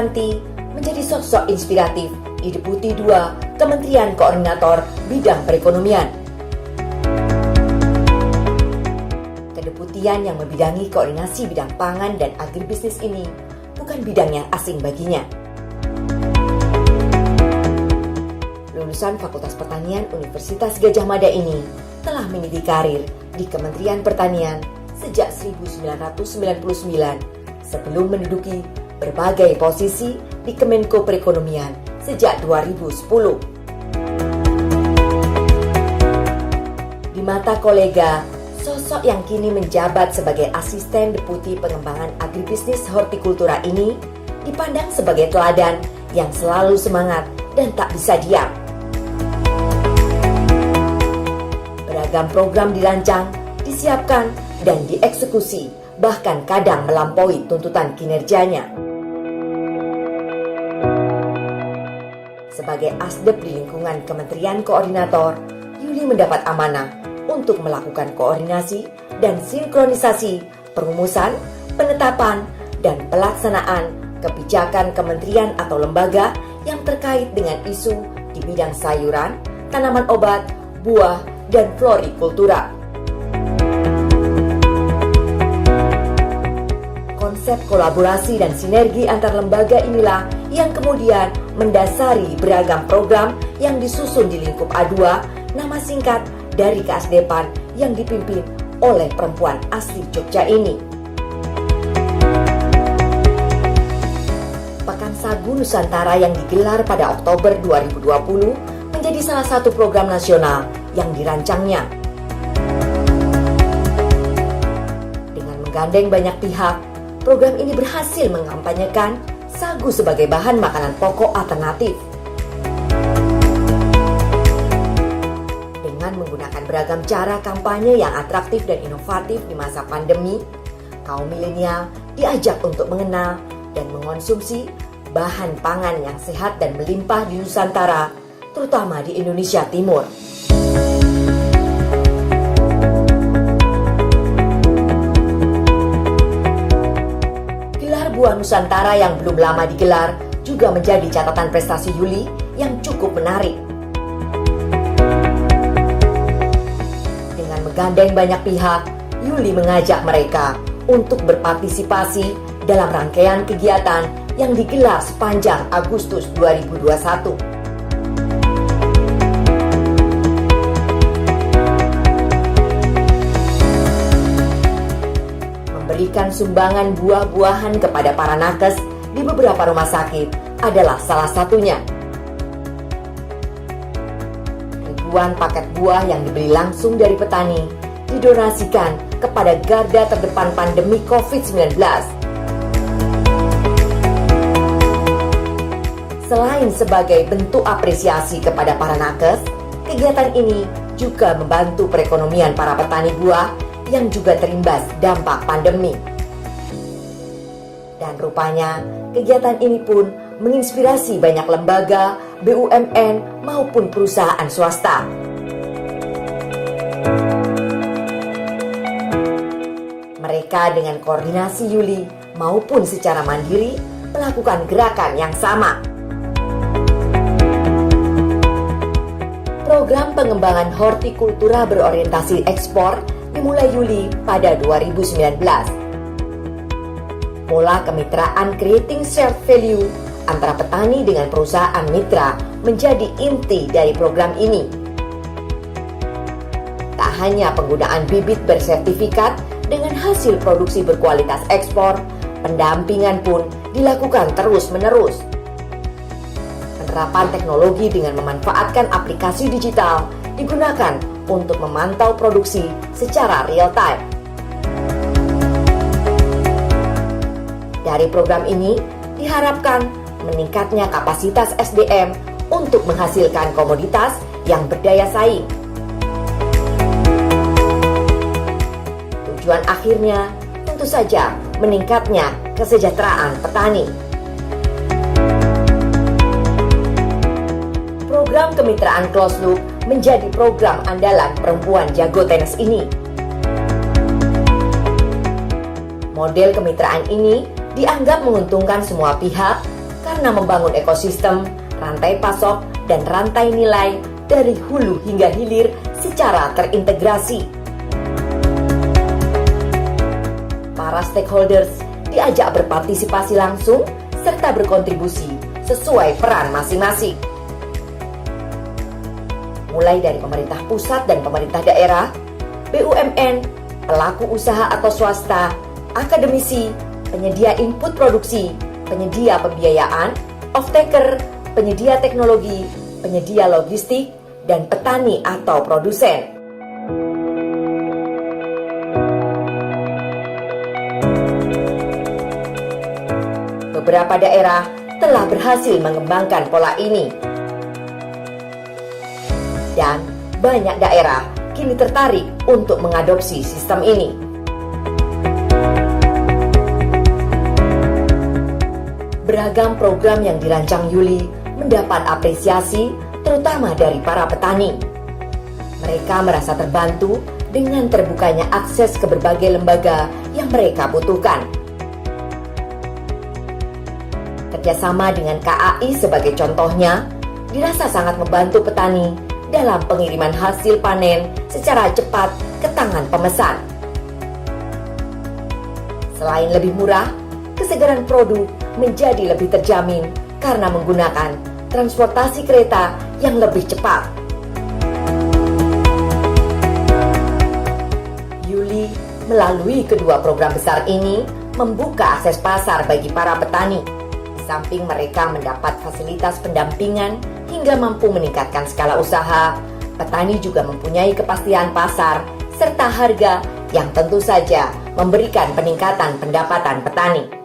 Susanti menjadi sosok inspiratif di Deputi 2 Kementerian Koordinator Bidang Perekonomian. Kedeputian yang membidangi koordinasi bidang pangan dan agribisnis ini bukan bidang yang asing baginya. Lulusan Fakultas Pertanian Universitas Gadjah Mada ini telah meniti karir di Kementerian Pertanian sejak 1999 sebelum menduduki berbagai posisi di Kemenko Perekonomian sejak 2010. Di mata kolega, sosok yang kini menjabat sebagai Asisten Deputi Pengembangan Agribisnis Hortikultura ini dipandang sebagai teladan yang selalu semangat dan tak bisa diam. Beragam program dirancang, disiapkan, dan dieksekusi, bahkan kadang melampaui tuntutan kinerjanya. Sebagai asdep di lingkungan Kementerian Koordinator, Yuli mendapat amanah untuk melakukan koordinasi dan sinkronisasi perumusan, penetapan, dan pelaksanaan kebijakan kementerian atau lembaga yang terkait dengan isu di bidang sayuran, tanaman obat, buah, dan florikultura. Konsep kolaborasi dan sinergi antar lembaga inilah yang kemudian mendasari beragam program yang disusun di lingkup A2, nama singkat dari keasdepan yang dipimpin oleh perempuan asli Jogja ini. Pekan Sagu Nusantara yang digelar pada Oktober 2020 menjadi salah satu program nasional yang dirancangnya. Dengan menggandeng banyak pihak, program ini berhasil mengampanyekan sagu sebagai bahan makanan pokok alternatif. Dengan menggunakan beragam cara kampanye yang atraktif dan inovatif di masa pandemi, kaum milenial diajak untuk mengenal dan mengonsumsi bahan pangan yang sehat dan melimpah di Nusantara, terutama di Indonesia Timur. Buah Nusantara yang belum lama digelar juga menjadi catatan prestasi Yuli yang cukup menarik. Dengan menggandeng banyak pihak, Yuli mengajak mereka untuk berpartisipasi dalam rangkaian kegiatan yang digelar sepanjang Agustus 2021. Memberikan sumbangan buah-buahan kepada para nakes di beberapa rumah sakit adalah salah satunya. Ribuan paket buah yang dibeli langsung dari petani didonasikan kepada garda terdepan pandemi COVID-19. Selain sebagai bentuk apresiasi kepada para nakes, kegiatan ini juga membantu perekonomian para petani buah yang juga terimbas dampak pandemi. Dan rupanya, kegiatan ini pun menginspirasi banyak lembaga, BUMN maupun perusahaan swasta. Mereka dengan koordinasi Yuli maupun secara mandiri melakukan gerakan yang sama. Program pengembangan hortikultura berorientasi ekspor dimulai Yuli pada 2019. Pola kemitraan Creating Shared Value antara petani dengan perusahaan mitra menjadi inti dari program ini. Tak hanya penggunaan bibit bersertifikat dengan hasil produksi berkualitas ekspor, pendampingan pun dilakukan terus-menerus. Penerapan teknologi dengan memanfaatkan aplikasi digital digunakan untuk memantau produksi secara real time. Dari program ini diharapkan meningkatnya kapasitas SDM untuk menghasilkan komoditas yang berdaya saing. Tujuan akhirnya tentu saja meningkatnya kesejahteraan petani. Program kemitraan Closed Loop menjadi program andalan perempuan jago tenis ini. Model kemitraan ini dianggap menguntungkan semua pihak karena membangun ekosistem, rantai pasok, dan rantai nilai dari hulu hingga hilir secara terintegrasi. Para stakeholders diajak berpartisipasi langsung serta berkontribusi sesuai peran masing-masing. Mulai dari pemerintah pusat dan pemerintah daerah, BUMN, pelaku usaha atau swasta, akademisi, penyedia input produksi, penyedia pembiayaan, off-taker, penyedia teknologi, penyedia logistik, dan petani atau produsen. Beberapa daerah telah berhasil mengembangkan pola ini. Dan banyak daerah kini tertarik untuk mengadopsi sistem ini. Beragam program yang dirancang Yuli mendapat apresiasi terutama dari para petani. Mereka merasa terbantu dengan terbukanya akses ke berbagai lembaga yang mereka butuhkan. Kerjasama dengan KAI sebagai contohnya dirasa sangat membantu petani dalam pengiriman hasil panen secara cepat ke tangan pemesan. Selain lebih murah, kesegaran produk menjadi lebih terjamin karena menggunakan transportasi kereta yang lebih cepat. Yuli melalui kedua program besar ini membuka akses pasar bagi para petani. Di samping mereka mendapat fasilitas pendampingan hingga mampu meningkatkan skala usaha, petani juga mempunyai kepastian pasar serta harga yang tentu saja memberikan peningkatan pendapatan petani.